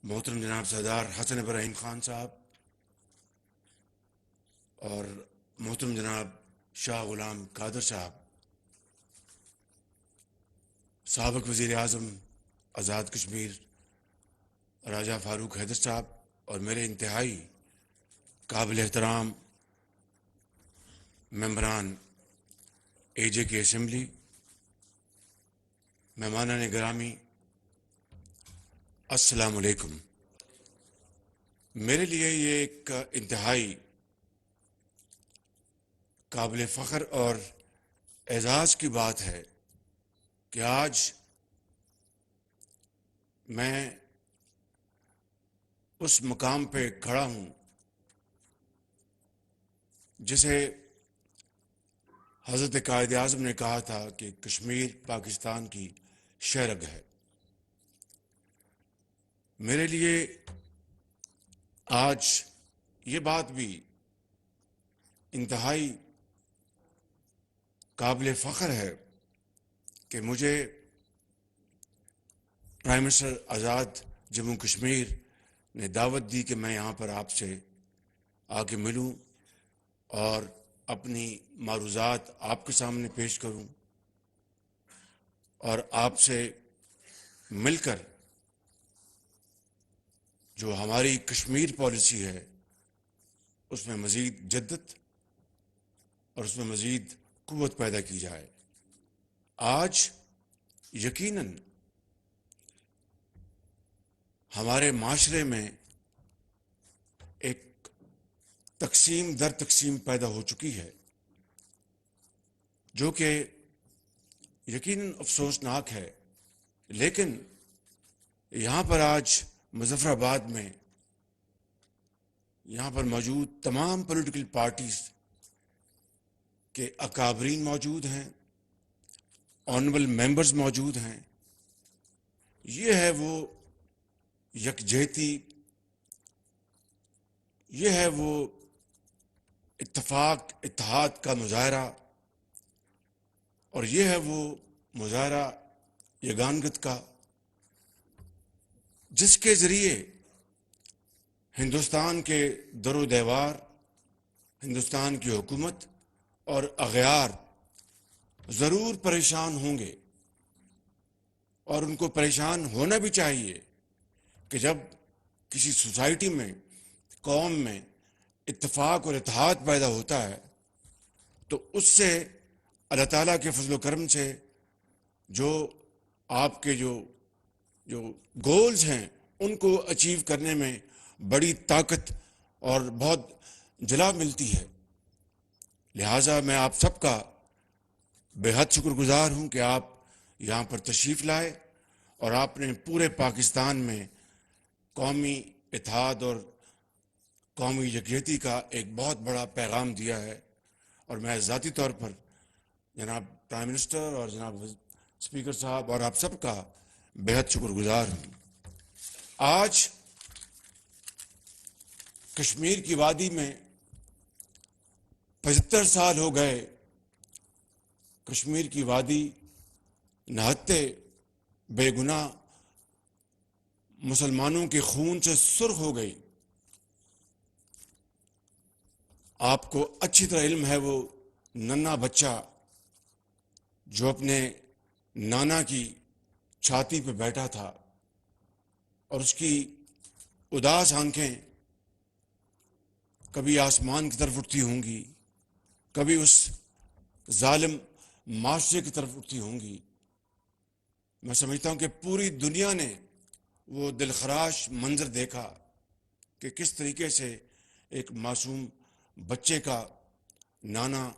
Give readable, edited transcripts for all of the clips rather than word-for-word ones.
محترم جناب سردار حسن ابراہیم خان صاحب اور محترم جناب شاہ غلام قادر صاحب، سابق وزیر اعظم آزاد کشمیر راجہ فاروق حیدر صاحب، اور میرے انتہائی قابل احترام ممبران اے جے کی اسمبلی، مہمانان گرامی، السلام علیکم۔ میرے لیے یہ ایک انتہائی قابل فخر اور اعزاز کی بات ہے کہ آج میں اس مقام پہ کھڑا ہوں جسے حضرت قائد اعظم نے کہا تھا کہ کشمیر پاکستان کی شہرگ ہے۔ میرے لیے آج یہ بات بھی انتہائی قابل فخر ہے کہ مجھے پرائم منسٹر آزاد جموں کشمیر نے دعوت دی کہ میں یہاں پر آپ سے آ کے ملوں اور اپنی معروضات آپ کے سامنے پیش کروں اور آپ سے مل کر جو ہماری کشمیر پالیسی ہے اس میں مزید جدت اور اس میں مزید قوت پیدا کی جائے۔ آج یقیناً ہمارے معاشرے میں ایک تقسیم در تقسیم پیدا ہو چکی ہے جو کہ یقیناً افسوسناک ہے، لیکن یہاں پر آج مظفر آباد میں یہاں پر موجود تمام پولیٹیکل پارٹیز کے اکابرین موجود ہیں، آنریبل ممبرز موجود ہیں۔ یہ ہے وہ یکجہتی، یہ ہے وہ اتفاق اتحاد کا مظاہرہ، اور یہ ہے وہ مظاہرہ یگانگت کا جس کے ذریعے ہندوستان کے در و دیوار، ہندوستان کی حکومت اور اغیار ضرور پریشان ہوں گے، اور ان کو پریشان ہونا بھی چاہیے کہ جب کسی سوسائٹی میں، قوم میں اتفاق اور اتحاد پیدا ہوتا ہے تو اس سے اللہ تعالیٰ کے فضل و کرم سے جو آپ کے جو گولز ہیں ان کو اچیو کرنے میں بڑی طاقت اور بہت جلا ملتی ہے۔ لہٰذا میں آپ سب کا بے حد شکر گزار ہوں کہ آپ یہاں پر تشریف لائے اور آپ نے پورے پاکستان میں قومی اتحاد اور قومی یکجہتی کا ایک بہت بڑا پیغام دیا ہے، اور میں ذاتی طور پر جناب پرائم منسٹر اور جناب اسپیکر صاحب اور آپ سب کا بے حد شکر گزار ہوں۔ آج کشمیر کی وادی میں 75 سال ہو گئے، کشمیر کی وادی نہتے بے گناہ مسلمانوں کے خون سے سرخ ہو گئی۔ آپ کو اچھی طرح علم ہے وہ ننھا بچہ جو اپنے نانا کی چھاتی پہ بیٹھا تھا اور اس کی اداس آنکھیں کبھی آسمان کی طرف اٹھتی ہوں گی، کبھی اس ظالم معاشرے کی طرف اٹھتی ہوں گی۔ میں سمجھتا ہوں کہ پوری دنیا نے وہ دلخراش منظر دیکھا کہ کس طریقے سے ایک معصوم بچے کا نانا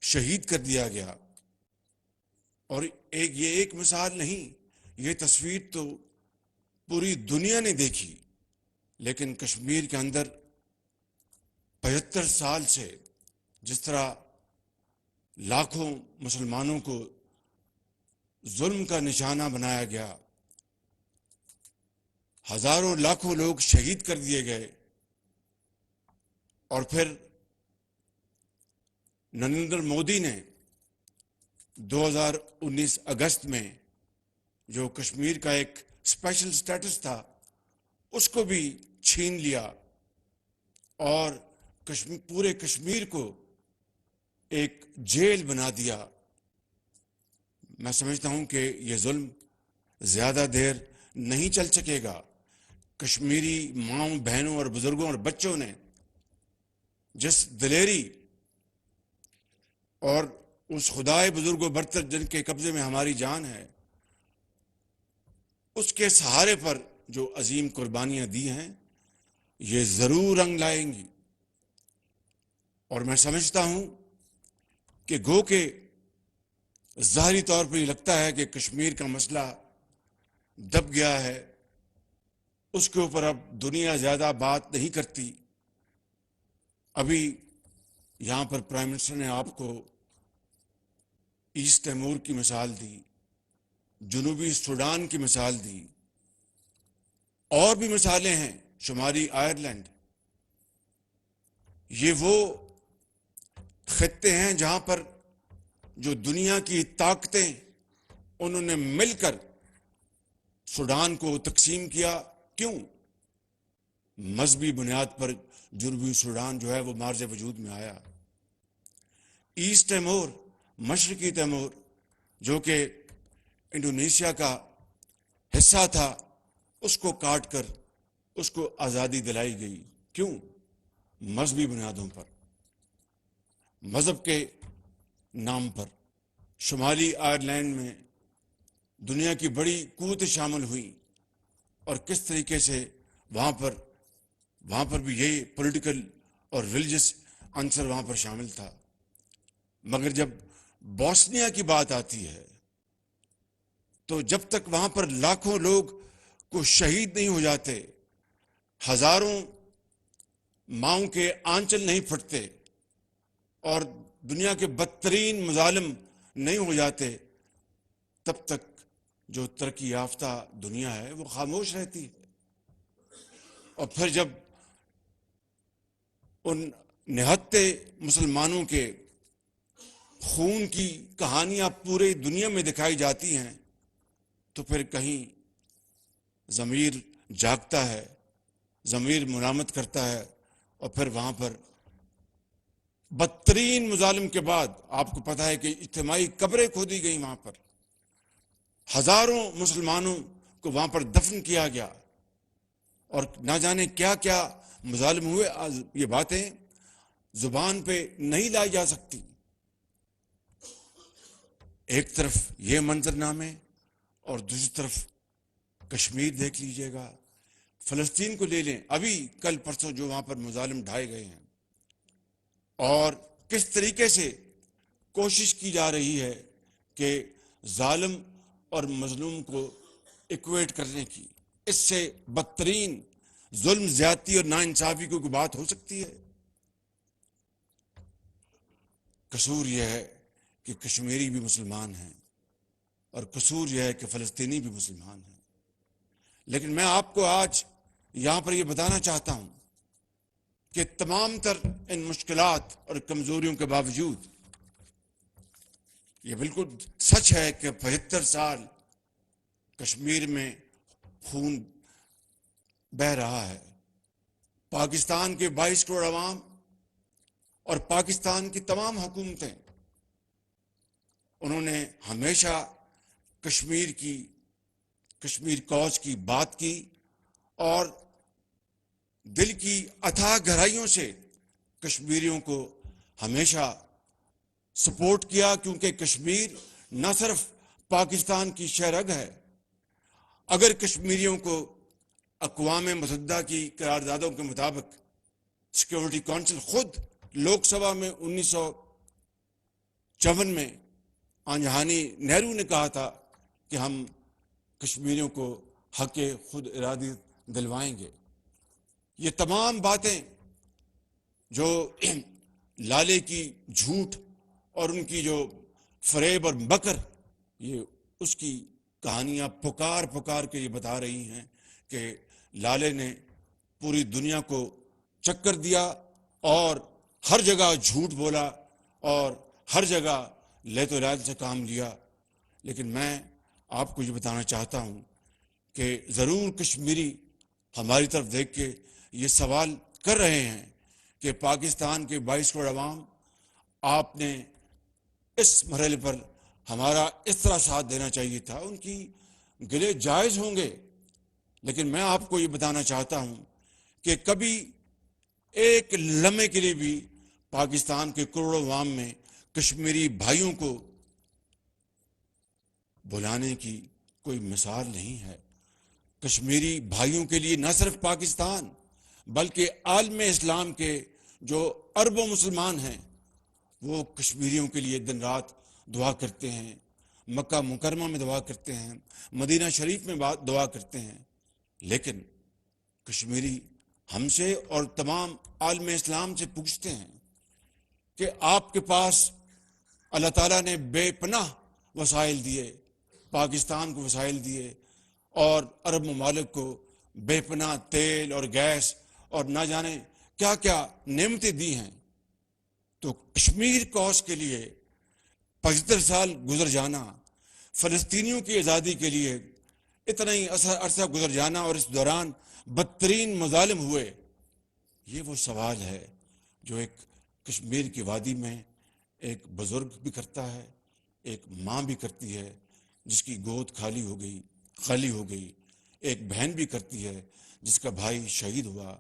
شہید کر دیا گیا، اور یہ ایک مثال نہیں، یہ تصویر تو پوری دنیا نے دیکھی۔ لیکن کشمیر کے اندر 75 سال سے جس طرح لاکھوں مسلمانوں کو ظلم کا نشانہ بنایا گیا، ہزاروں لاکھوں لوگ شہید کر دیے گئے، اور پھر نریندر مودی نے 2019 اگست میں جو کشمیر کا ایک اسپیشل سٹیٹس تھا اس کو بھی چھین لیا اور پورے کشمیر کو ایک جیل بنا دیا. میں سمجھتا ہوں کہ یہ ظلم زیادہ دیر نہیں چل سکے گا. کشمیری ماؤں، بہنوں اور بزرگوں اور بچوں نے جس دلیری اور اس خدائے بزرگ و برتر جن کے قبضے میں ہماری جان ہے، اس کے سہارے پر جو عظیم قربانیاں دی ہیں، یہ ضرور رنگ لائیں گی. اور میں سمجھتا ہوں کہ گو کہ ظاہری طور پر یہ لگتا ہے کہ کشمیر کا مسئلہ دب گیا ہے، اس کے اوپر اب دنیا زیادہ بات نہیں کرتی. ابھی یہاں پر پرائم منسٹر نے آپ کو ایسٹ تیمور کی مثال دی، جنوبی سوڈان کی مثال دی، اور بھی مثالیں ہیں، شمالی آئرلینڈ. یہ وہ خطے ہیں جہاں پر جو دنیا کی طاقتیں انہوں نے مل کر سوڈان کو تقسیم کیا. کیوں؟ مذہبی بنیاد پر جنوبی سوڈان جو ہے وہ مارز وجود میں آیا. ایسٹ تیمور، مشرقی تیمور، جو کہ انڈونیشیا کا حصہ تھا، اس کو کاٹ کر اس کو آزادی دلائی گئی. کیوں؟ مذہبی بنیادوں پر، مذہب کے نام پر. شمالی آئرلینڈ میں دنیا کی بڑی قوتیں شامل ہوئیں، اور کس طریقے سے وہاں پر بھی یہی پولیٹیکل اور ریلیجس عنصر وہاں پر شامل تھا. مگر جب بوسنیا کی بات آتی ہے تو جب تک وہاں پر لاکھوں لوگ کو شہید نہیں ہو جاتے، ہزاروں ماؤں کے آنچل نہیں پھٹتے، اور دنیا کے بدترین مظالم نہیں ہو جاتے، تب تک جو ترقی یافتہ دنیا ہے وہ خاموش رہتی ہے. اور پھر جب ان نہتے مسلمانوں کے خون کی کہانیاں پورے دنیا میں دکھائی جاتی ہیں تو پھر کہیں ضمیر جاگتا ہے، ضمیر ملامت کرتا ہے. اور پھر وہاں پر بدترین مظالم کے بعد آپ کو پتہ ہے کہ اجتماعی قبریں کھودی گئیں، وہاں پر ہزاروں مسلمانوں کو وہاں پر دفن کیا گیا، اور نہ جانے کیا کیا مظالم ہوئے. یہ باتیں زبان پہ نہیں لائی جا سکتی. ایک طرف یہ منظرنامے اور دوسری طرف کشمیر دیکھ لیجئے گا. فلسطین کو لے لیں، ابھی کل پرسوں جو وہاں پر مظالم ڈھائے گئے ہیں، اور کس طریقے سے کوشش کی جا رہی ہے کہ ظالم اور مظلوم کو ایکویٹ کرنے کی. اس سے بدترین ظلم، زیادتی اور ناانصافی کی کوئی بات ہو سکتی ہے؟ قصور یہ ہے کہ کشمیری بھی مسلمان ہیں، اور قصور یہ ہے کہ فلسطینی بھی مسلمان ہیں. لیکن میں آپ کو آج یہاں پر یہ بتانا چاہتا ہوں کہ تمام تر ان مشکلات اور کمزوریوں کے باوجود یہ بالکل سچ ہے کہ 75 سال کشمیر میں خون بہہ رہا ہے. پاکستان کے 22 کروڑ عوام اور پاکستان کی تمام حکومتیں، انہوں نے ہمیشہ کشمیر کوز کی بات کی، اور دل کی اتھاہ گہرائیوں سے کشمیریوں کو ہمیشہ سپورٹ کیا. کیونکہ کشمیر نہ صرف پاکستان کی شہرگ ہے. اگر کشمیریوں کو اقوام متحدہ کی قراردادوں کے مطابق سیکیورٹی کونسل خود لوک سبھا میں 1954 میں آنجہانی نہرو نے کہا تھا کہ ہم کشمیریوں کو حق خود ارادی دلوائیں گے. یہ تمام باتیں جو لالے کی جھوٹ اور ان کی جو فریب اور مکر، یہ اس کی کہانیاں پکار کے یہ بتا رہی ہیں کہ لالے نے پوری دنیا کو چکر دیا اور ہر جگہ جھوٹ بولا اور ہر جگہ لیت و لال سے کام لیا. لیکن میں آپ کو یہ بتانا چاہتا ہوں کہ ضرور کشمیری ہماری طرف دیکھ کے یہ سوال کر رہے ہیں کہ پاکستان کے 22 کروڑ عوام، آپ نے اس مرحلے پر ہمارا اس طرح ساتھ دینا چاہیے تھا. ان کی گلے جائز ہوں گے، لیکن میں آپ کو یہ بتانا چاہتا ہوں کہ کبھی ایک لمحے کے لیے بھی پاکستان کے کروڑوں عوام میں کشمیری بھائیوں کو بلانے کی کوئی مثال نہیں ہے. کشمیری بھائیوں کے لیے نہ صرف پاکستان بلکہ عالم اسلام کے جو اربوں مسلمان ہیں وہ کشمیریوں کے لیے دن رات دعا کرتے ہیں، مکہ مکرمہ میں دعا کرتے ہیں، مدینہ شریف میں دعا کرتے ہیں. لیکن کشمیری ہم سے اور تمام عالم اسلام سے پوچھتے ہیں کہ آپ کے پاس اللہ تعالیٰ نے بے پناہ وسائل دیے، پاکستان کو وسائل دیے اور عرب ممالک کو بے پناہ تیل اور گیس اور نہ جانے کیا کیا نعمتیں دی ہیں، تو کشمیر کوس کے لیے 75 سال گزر جانا، فلسطینیوں کی آزادی کے لیے اتنا ہی عرصہ گزر جانا اور اس دوران بدترین مظالم ہوئے، یہ وہ سوال ہے جو ایک کشمیر کی وادی میں ایک بزرگ بھی کرتا ہے، ایک ماں بھی کرتی ہے جس کی گود خالی ہو گئی، ایک بہن بھی کرتی ہے جس کا بھائی شہید ہوا،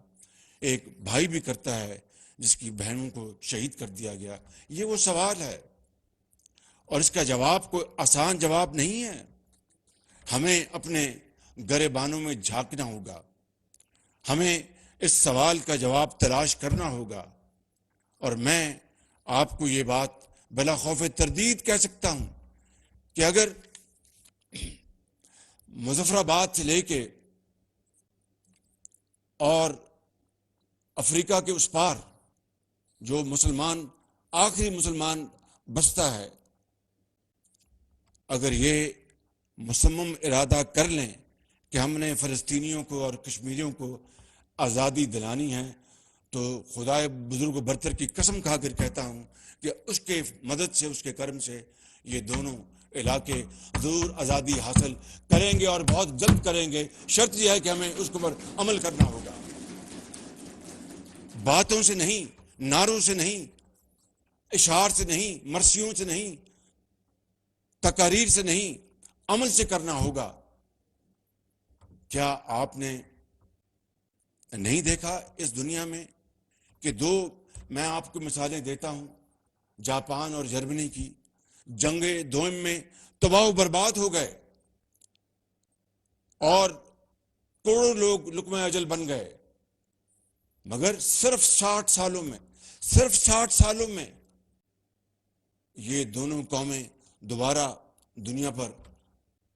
ایک بھائی بھی کرتا ہے جس کی بہنوں کو شہید کر دیا گیا. یہ وہ سوال ہے اور اس کا جواب کوئی آسان جواب نہیں ہے. ہمیں اپنے گریبانوں میں جھانکنا ہوگا، ہمیں اس سوال کا جواب تلاش کرنا ہوگا. اور میں آپ کو یہ بات بلا خوف تردید کہہ سکتا ہوں کہ اگر مظفر آباد سے لے کے اور افریقہ کے اس پار جو آخری مسلمان بستا ہے، اگر یہ مصمم ارادہ کر لیں کہ ہم نے فلسطینیوں کو اور کشمیریوں کو آزادی دلانی ہے، تو خدائے بزرگ و برتر کی قسم کھا کر کہتا ہوں کہ اس کے مدد سے، اس کے کرم سے یہ دونوں علاقے ضرور آزادی حاصل کریں گے اور بہت جلد کریں گے. شرط یہ ہے کہ ہمیں اس پر عمل کرنا ہوگا، باتوں سے نہیں، نعروں سے نہیں، اشعار سے نہیں، مرثیوں سے نہیں، تقاریر سے نہیں، عمل سے کرنا ہوگا. کیا آپ نے نہیں دیکھا اس دنیا میں کہ میں آپ کو مثالیں دیتا ہوں، جاپان اور جرمنی کی جنگ دوئم میں تباہ و برباد ہو گئے اور کروڑوں لوگ لقمہ اجل بن گئے، مگر صرف 60 سالوں میں یہ دونوں قومیں دوبارہ دنیا پر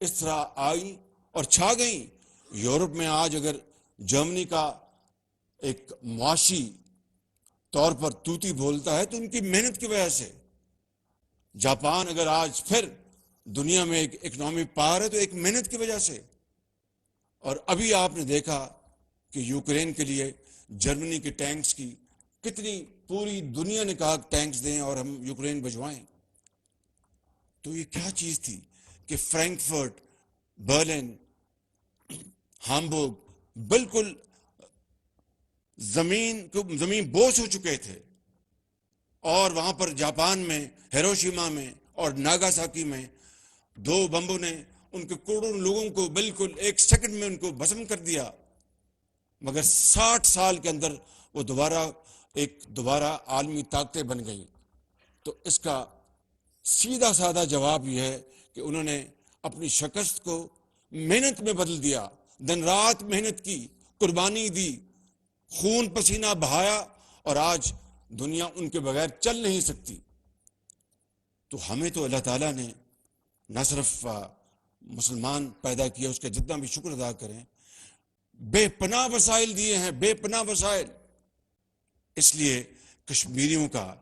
اس طرح آئیں اور چھا گئیں. یورپ میں آج اگر جرمنی کا ایک معاشی طور پر توتی بولتا ہے تو ان کی محنت کی وجہ سے. جاپان اگر آج پھر دنیا میں ایک اکنامی پاور ہے تو ایک محنت کی وجہ سے. اور ابھی آپ نے دیکھا کہ یوکرین کے لیے جرمنی کے ٹینکس کی کتنی، پوری دنیا نے کہا ٹینکس دیں اور ہم یوکرین بھجوائیں. تو یہ کیا چیز تھی کہ فرینکفرٹ، برلن، ہامبورگ بالکل زمین بوس ہو چکے تھے، اور وہاں پر جاپان میں ہیروشیما میں اور ناگاساکی میں 2 بمبوں نے ان کے کروڑوں لوگوں کو بالکل 1 سیکنڈ میں ان کو بھسم کر دیا. مگر 60 سال کے اندر وہ دوبارہ عالمی طاقتیں بن گئی. تو اس کا سیدھا سادہ جواب یہ ہے کہ انہوں نے اپنی شکست کو محنت میں بدل دیا، دن رات محنت کی، قربانی دی، خون پسینہ بہایا، اور آج دنیا ان کے بغیر چل نہیں سکتی. تو ہمیں تو اللہ تعالیٰ نے نہ صرف مسلمان پیدا کیا، اس کا جتنا بھی شکر ادا کریں، بے پناہ وسائل دیے ہیں، بے پناہ وسائل. اس لیے کشمیریوں کا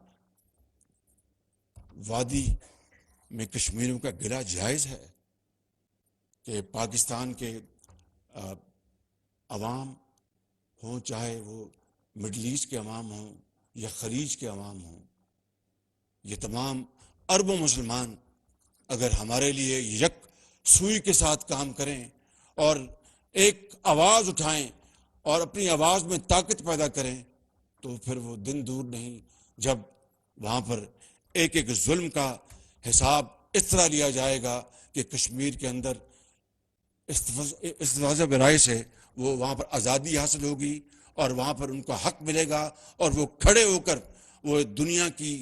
وادی میں کشمیریوں کا گلہ جائز ہے کہ پاکستان کے عوام ہوں، چاہے وہ مڈل ایسٹ کے عوام ہوں یا خلیج کے عوام ہوں، یہ تمام عرب و مسلمان اگر ہمارے لیے یک سوئی کے ساتھ کام کریں اور ایک آواز اٹھائیں اور اپنی آواز میں طاقت پیدا کریں تو پھر وہ دن دور نہیں جب وہاں پر ایک ایک ظلم کا حساب اس طرح لیا جائے گا کہ کشمیر کے اندر استفاضہ برائے سے وہ وہاں پر آزادی حاصل ہوگی اور وہاں پر ان کو حق ملے گا اور وہ کھڑے ہو کر وہ دنیا کی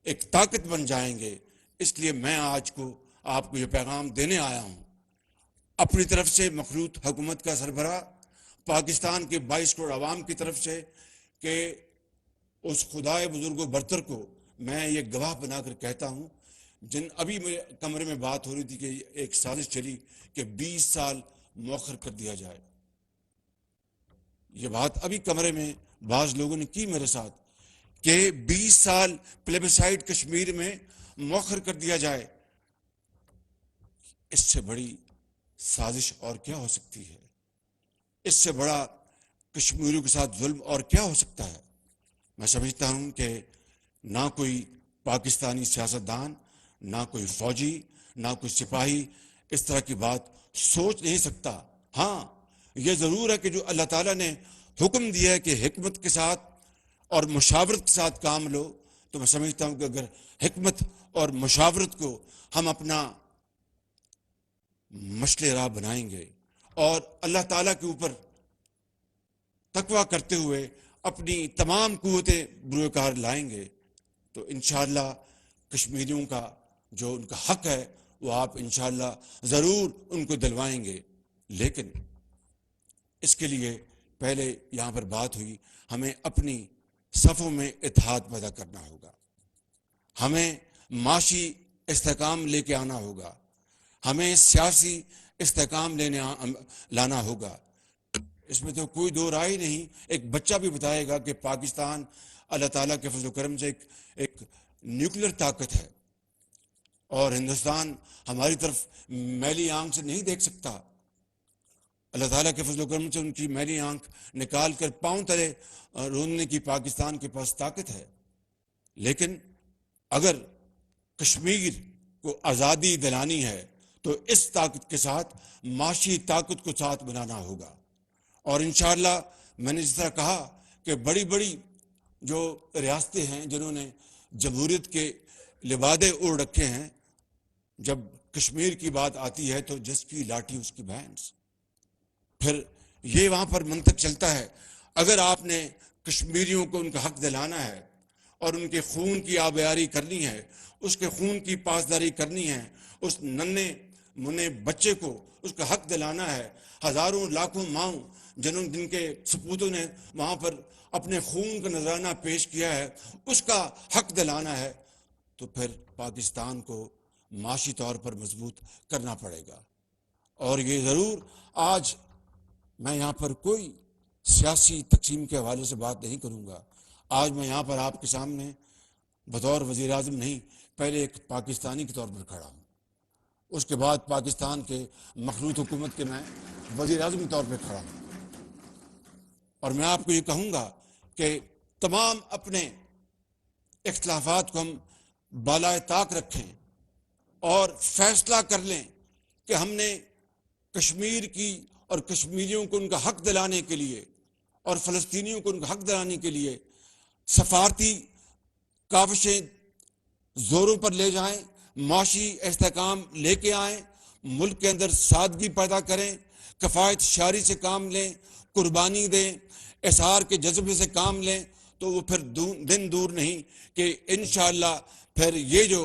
ایک طاقت بن جائیں گے. اس لیے میں آج کو آپ کو یہ پیغام دینے آیا ہوں اپنی طرف سے مخلوط حکومت کا سربراہ پاکستان کے 22 کروڑ عوام کی طرف سے کہ اس خدائے بزرگ و برتر کو میں یہ گواہ بنا کر کہتا ہوں. ابھی میرے کمرے میں بات ہو رہی تھی کہ ایک سازش چلی کہ 20 سال مؤخر کر دیا جائے. یہ بات ابھی کمرے میں بعض لوگوں نے کی میرے ساتھ کہ 20 سال پلیبسائٹ کشمیر میں مؤخر کر دیا جائے. اس سے بڑی سازش اور کیا ہو سکتی ہے؟ اس سے بڑا کشمیریوں کے ساتھ ظلم اور کیا ہو سکتا ہے؟ میں سمجھتا ہوں کہ نہ کوئی پاکستانی سیاستدان، نہ کوئی فوجی، نہ کوئی سپاہی اس طرح کی بات سوچ نہیں سکتا. ہاں یہ ضرور ہے کہ جو اللہ تعالیٰ نے حکم دیا ہے کہ حکمت کے ساتھ اور مشاورت کے ساتھ کام لو، تو میں سمجھتا ہوں کہ اگر حکمت اور مشاورت کو ہم اپنا مشل راہ بنائیں گے اور اللہ تعالیٰ کے اوپر تقویٰ کرتے ہوئے اپنی تمام قوتیں بروئے کار لائیں گے تو انشاءاللہ کشمیریوں کا جو ان کا حق ہے وہ آپ انشاءاللہ ضرور ان کو دلوائیں گے. لیکن اس کے لیے پہلے یہاں پر بات ہوئی ہمیں اپنی صفوں میں اتحاد پیدا کرنا ہوگا، ہمیں معاشی استحکام لے کے آنا ہوگا، ہمیں سیاسی استحکام لانا ہوگا. اس میں تو کوئی دو رائے نہیں. ایک بچہ بھی بتائے گا کہ پاکستان اللہ تعالیٰ کے فضل و کرم سے ایک نیوکلیر طاقت ہے اور ہندوستان ہماری طرف میلی آنکھ سے نہیں دیکھ سکتا. اللہ تعالیٰ کے فضل و کرم سے ان کی میلی آنکھ نکال کر پاؤں تلے روننے کی پاکستان کے پاس طاقت ہے. لیکن اگر کشمیر کو آزادی دلانی ہے تو اس طاقت کے ساتھ معاشی طاقت کو ساتھ بنانا ہوگا. اور انشاءاللہ میں نے جس طرح کہا کہ بڑی بڑی جو ریاستیں ہیں جنہوں نے جمہوریت کے لبادے اوڑھ رکھے ہیں، جب کشمیر کی بات آتی ہے تو جس کی لاٹھی اس کی بھینس. پھر یہ وہاں پر منطق چلتا ہے اگر آپ نے کشمیریوں کو ان کا حق دلانا ہے اور ان کے خون کی آبیاری کرنی ہے، اس کے خون کی پاسداری کرنی ہے، اس ننھے منھے بچے کو اس کا حق دلانا ہے، ہزاروں لاکھوں ماؤں جن کے سپوتوں نے وہاں پر اپنے خون کا نذرانہ پیش کیا ہے، اس کا حق دلانا ہے، تو پھر پاکستان کو معاشی طور پر مضبوط کرنا پڑے گا. اور یہ ضرور آج میں یہاں پر کوئی سیاسی تقسیم کے حوالے سے بات نہیں کروں گا. آج میں یہاں پر آپ کے سامنے بطور وزیر اعظم نہیں، پہلے ایک پاکستانی کے طور پر کھڑا ہوں، اس کے بعد پاکستان کے مخلوط حکومت کے میں وزیر اعظم کے طور پہ کھڑا ہوں. اور میں آپ کو یہ کہوں گا کہ تمام اپنے اختلافات کو ہم بالائے طاق رکھیں اور فیصلہ کر لیں کہ ہم نے کشمیر کی اور کشمیریوں کو ان کا حق دلانے کے لیے اور فلسطینیوں کو ان کا حق دلانے کے لیے سفارتی کاوشیں زوروں پر لے جائیں، معاشی استحکام لے کے آئیں، ملک کے اندر سادگی پیدا کریں، کفایت شاری سے کام لیں، قربانی دیں، احسار کے جذبے سے کام لیں، تو وہ پھر دن دور نہیں کہ انشاءاللہ پھر یہ جو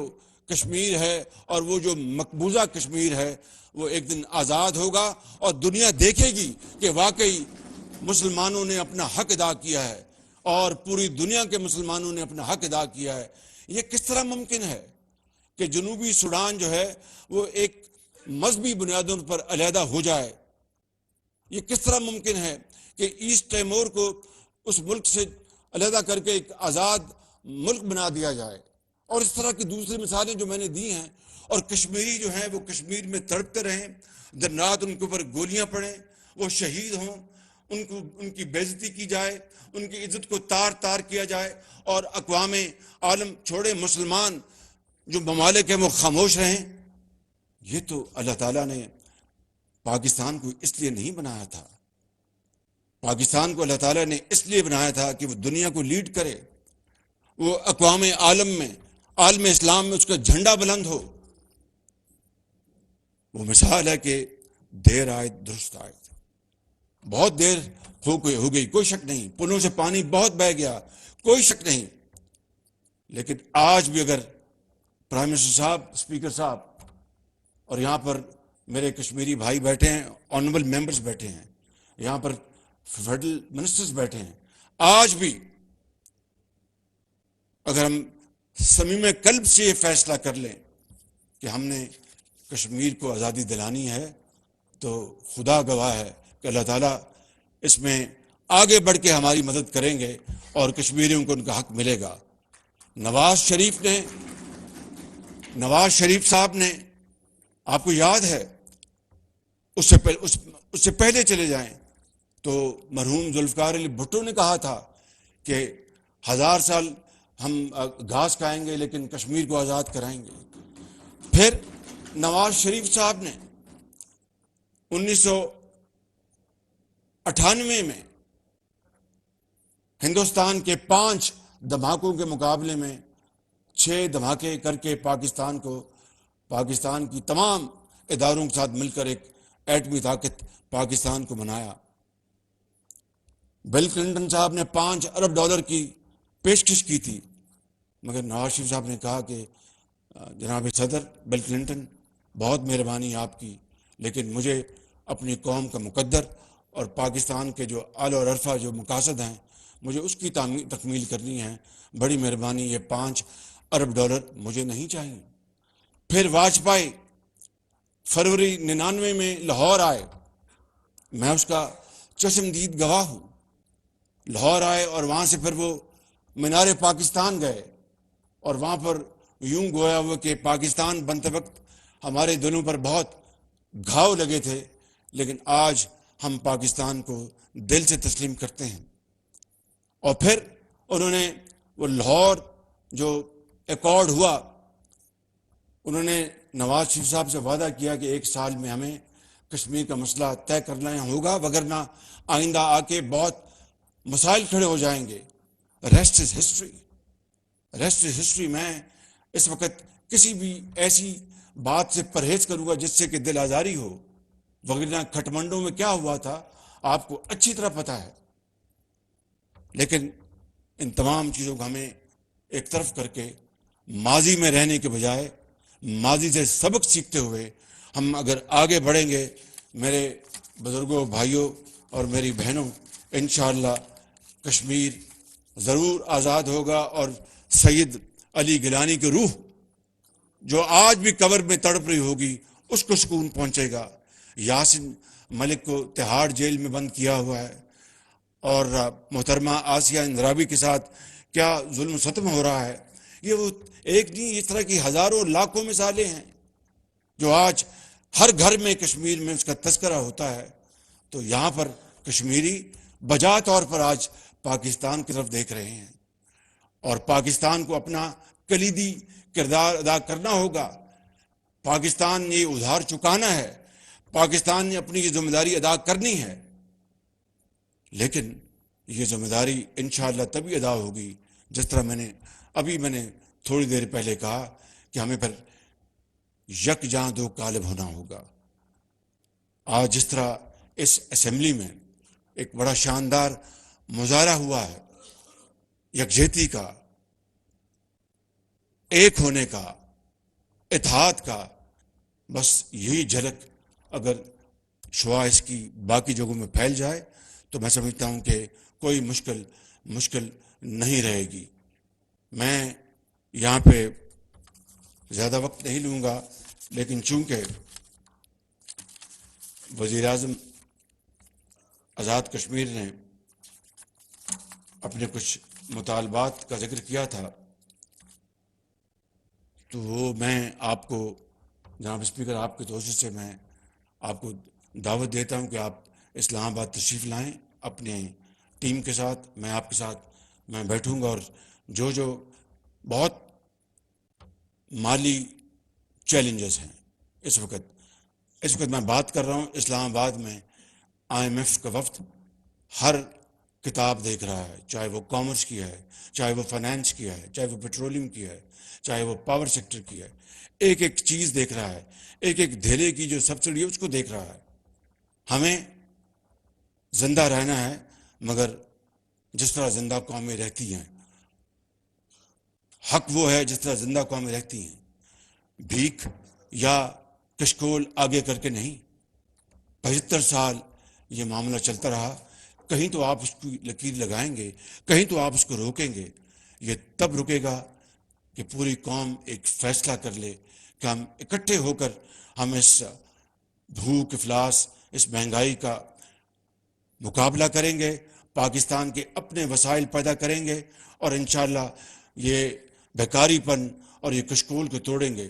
کشمیر ہے اور وہ جو مقبوضہ کشمیر ہے وہ ایک دن آزاد ہوگا اور دنیا دیکھے گی کہ واقعی مسلمانوں نے اپنا حق ادا کیا ہے اور پوری دنیا کے مسلمانوں نے اپنا حق ادا کیا ہے. یہ کس طرح ممکن ہے کہ جنوبی سوڈان جو ہے وہ ایک مذہبی بنیادوں پر علیحدہ ہو جائے؟ یہ کس طرح ممکن ہے کہ ایسٹ تیمور کو اس ملک سے علیحدہ کر کے ایک آزاد ملک بنا دیا جائے؟ اور اس طرح کی دوسری مثالیں جو میں نے دی ہیں. اور کشمیری جو ہیں وہ کشمیر میں تڑپتے رہیں، دن رات ان کے اوپر گولیاں پڑیں، وہ شہید ہوں، ان کی بے عزتی کی جائے، ان کی عزت کو تار تار کیا جائے، اور اقوام عالم چھوڑے مسلمان جو ممالک ہیں وہ خاموش رہیں. یہ تو اللہ تعالیٰ نے پاکستان کو اس لیے نہیں بنایا تھا پاکستان کو اللہ تعالیٰ نے اس لیے بنایا تھا کہ وہ دنیا کو لیڈ کرے، وہ اقوام عالم میں، عالم اسلام میں اس کا جھنڈا بلند ہو۔ وہ مثال ہے کہ دیر آئے درست آئے، بہت دیر ہو گئی کوئی شک نہیں، پلوں سے پانی بہت بہہ گیا کوئی شک نہیں، لیکن آج بھی اگر پرائم منسٹر صاحب، اسپیکر صاحب، اور یہاں پر میرے کشمیری بھائی بیٹھے ہیں، آنریبل ممبرز بیٹھے ہیں، یہاں پر فیڈرل منسٹرز بیٹھے ہیں، آج بھی اگر ہم صمیم قلب سے یہ فیصلہ کر لیں کہ ہم نے کشمیر کو آزادی دلانی ہے، تو خدا گواہ ہے کہ اللہ تعالیٰ اس میں آگے بڑھ کے ہماری مدد کریں گے اور کشمیریوں کو ان کا حق ملے گا۔ نواز شریف صاحب نے، آپ کو یاد ہے، اس سے پہلے چلے جائیں تو مرحوم ذوالفقار علی بھٹو نے کہا تھا کہ 1000 سال ہم گھاس کھائیں گے لیکن کشمیر کو آزاد کرائیں گے۔ پھر نواز شریف صاحب نے 1998 میں ہندوستان کے 5 دھماکوں کے مقابلے میں 6 دھماکے کر کے پاکستان کی تمام اداروں کے ساتھ مل کر ایک ایٹمی طاقت پاکستان کو بنایا۔ بل کلنٹن صاحب نے $5 ارب کی پیشکش کی تھی، مگر نواز شریف صاحب نے کہا کہ جناب صدر بل کلنٹن، بہت مہربانی آپ کی، لیکن مجھے اپنی قوم کا مقدر اور پاکستان کے جو اعلیٰ اور عرفہ جو مقاصد ہیں، مجھے اس کی تکمیل کرنی ہے، بڑی مہربانی، یہ $5 ارب مجھے نہیں چاہیے۔ پھر واجپئی فروری 99 میں لاہور آئے، میں اس کا چشمدید گواہ ہوں۔ لاہور آئے اور وہاں سے پھر وہ مینار پاکستان گئے، اور وہاں پر یوں گویا ہوا کہ پاکستان بنتے وقت ہمارے دلوں پر بہت گھاؤ لگے تھے، لیکن آج ہم پاکستان کو دل سے تسلیم کرتے ہیں۔ اور پھر انہوں نے وہ لاہور جو ایکارڈ ہوا، انہوں نے نواز شریف صاحب سے وعدہ کیا کہ 1 سال میں ہمیں کشمیر کا مسئلہ طے کرنا ہوگا، وگرنہ آئندہ آ کے بہت مسائل کھڑے ہو جائیں گے۔ Rest is history. میں اس وقت کسی بھی ایسی بات سے پرہیز کروں گا جس سے کہ دل آزاری ہو، وگرنہ کھٹمنڈو میں کیا ہوا تھا آپ کو اچھی طرح پتہ ہے۔ لیکن ان تمام چیزوں کو ہمیں ایک طرف کر کے ماضی میں رہنے کے بجائے ماضی سے سبق سیکھتے ہوئے ہم اگر آگے بڑھیں گے، میرے بزرگوں، بھائیوں اور میری بہنوں، انشاءاللہ کشمیر ضرور آزاد ہوگا، اور سید علی گیلانی کی روح جو آج بھی قبر میں تڑپ رہی ہوگی اس کو سکون پہنچے گا۔ یاسین ملک کو تہاڑ جیل میں بند کیا ہوا ہے، اور محترمہ آسیہ اندرابی کے ساتھ کیا ظلم و ستم ہو رہا ہے، یہ وہ ایک نہیں، اس طرح کی ہزاروں لاکھوں مثالیں ہیں جو آج ہر گھر میں کشمیر میں اس کا تذکرہ ہوتا ہے۔ تو یہاں پر کشمیری بجا طور پر آج پاکستان کی طرف دیکھ رہے ہیں، اور پاکستان کو اپنا کلیدی کردار ادا کرنا ہوگا۔ پاکستان نے ادھار چکانا ہے، پاکستان نے اپنی یہ ذمہ داری ادا کرنی ہے، لیکن یہ ذمہ داری انشاءاللہ تبھی ادا ہوگی جس طرح میں نے تھوڑی دیر پہلے کہا کہ ہمیں پھر یک جاں دو غالب ہونا ہوگا۔ آج جس طرح اس اسمبلی میں ایک بڑا شاندار مظاہرہ ہوا ہے یکجہتی کا، ایک ہونے کا، اتحاد کا، بس یہی جھلک اگر شعاع اس کی باقی جگہوں میں پھیل جائے تو میں سمجھتا ہوں کہ کوئی مشکل نہیں رہے گی۔ میں یہاں پہ زیادہ وقت نہیں لوں گا، لیکن چونکہ وزیر اعظم آزاد کشمیر نے اپنے کچھ مطالبات کا ذکر کیا تھا، تو وہ میں آپ کو جناب اسپیکر آپ کے توسط سے میں آپ کو دعوت دیتا ہوں کہ آپ اسلام آباد تشریف لائیں اپنے ٹیم کے ساتھ، میں آپ کے ساتھ میں بیٹھوں گا، اور جو بہت مالی چیلنجز ہیں اس وقت میں بات کر رہا ہوں، اسلام آباد میں IMF کا وفد ہر کتاب دیکھ رہا ہے, چاہے وہ کامرس کی ہے, چاہے وہ فائنانس کی ہے, چاہے وہ پیٹرولیم کی ہے, چاہے وہ پاور سیکٹر کی ہے. ایک ایک چیز دیکھ رہا ہے, ایک ایک دھیلے کی جو سبسڈی ہے اس کو دیکھ رہا ہے. ہمیں زندہ رہنا ہے, مگر جس طرح زندہ قومیں رہتی ہیں, حق وہ ہے جس طرح زندہ قومیں رہتی ہیں, بھیک یا کشکول آگے کر کے نہیں. 75 سال یہ معاملہ چلتا رہا. کہیں تو آپ اس کی لکیر لگائیں گے, کہیں تو آپ اس کو روکیں گے. یہ تب رکے گا کہ پوری قوم ایک فیصلہ کر لے کہ ہم اکٹھے ہو کر ہم اس بھوک افلاس, اس مہنگائی کا مقابلہ کریں گے, پاکستان کے اپنے وسائل پیدا کریں گے, اور انشاءاللہ یہ بیکاری پن اور یہ کشکول کو توڑیں گے.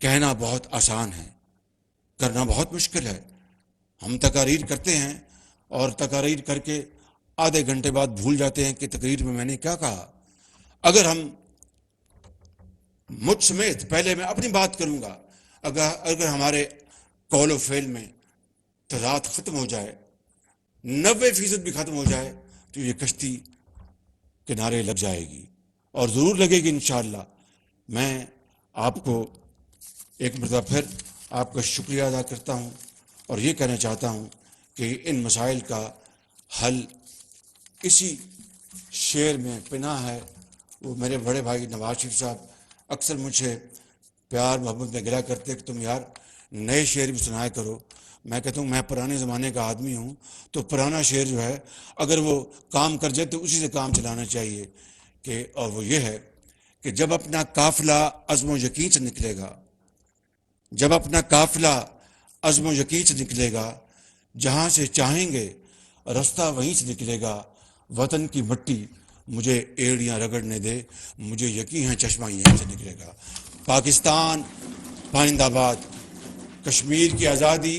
کہنا بہت آسان ہے, کرنا بہت مشکل ہے. ہم تقاریر کرتے ہیں اور تقاریر کر کے آدھے گھنٹے بعد بھول جاتے ہیں کہ تقریر میں نے کیا کہا. اگر ہم مجھ سمیت, پہلے میں اپنی بات کروں گا, اگر ہمارے قول و فعل میں تضاد ختم ہو جائے, 90% بھی ختم ہو جائے, تو یہ کشتی کنارے لگ جائے گی, اور ضرور لگے گی انشاءاللہ. میں آپ کو ایک مرتبہ پھر آپ کا شکریہ ادا کرتا ہوں, اور یہ کہنا چاہتا ہوں کہ ان مسائل کا حل اسی شعر میں پنہاں ہے. وہ میرے بڑے بھائی نواز شریف صاحب اکثر مجھ سے پیار محبت میں گلا کرتے کہ تم یار نئے شعر بھی سنایا کرو. میں کہتا ہوں میں پرانے زمانے کا آدمی ہوں, تو پرانا شعر جو ہے اگر وہ کام کر جائے تو اسی سے کام چلانا چاہیے. اور وہ یہ ہے کہ جب اپنا قافلہ عزم و یقین سے نکلے گا, جب اپنا قافلہ عزم و یقین سے نکلے گا, جہاں سے چاہیں گے رستہ وہیں سے نکلے گا. وطن کی مٹی مجھے ایڑیاں رگڑنے دے, مجھے یقین ہے چشمہ یہیں سے نکلے گا. پاکستان پائندہ آباد, کشمیر کی آزادی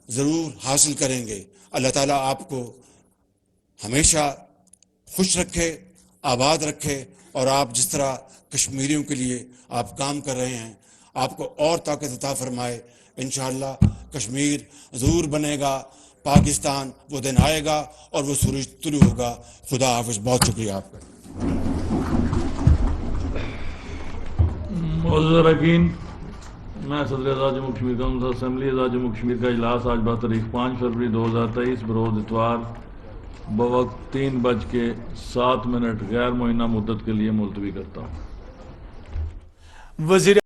ضرور حاصل کریں گے. اللہ تعالیٰ آپ کو ہمیشہ خوش رکھے, آباد رکھے, اور آپ جس طرح کشمیریوں کے لیے آپ کام کر رہے ہیں, آپ کو اور طاقت عطا فرمائے. انشاءاللہ کشمیر ضرور بنے گا, پاکستان وہ دن آئے گا اور وہ سورج طلوع ہوگا. خدا حافظ, بہت شکریہ آپ کا. معزز اراکین, میں صدر اعظم جموں کشمیر کونسل اسمبلی اعزاز جموں کشمیر کا اجلاس آج بتاریخ 5 فروری 2023 بروز اتوار بوقت 3:07 غیر معینہ مدت کے لیے ملتوی کرتا ہوں. وزیر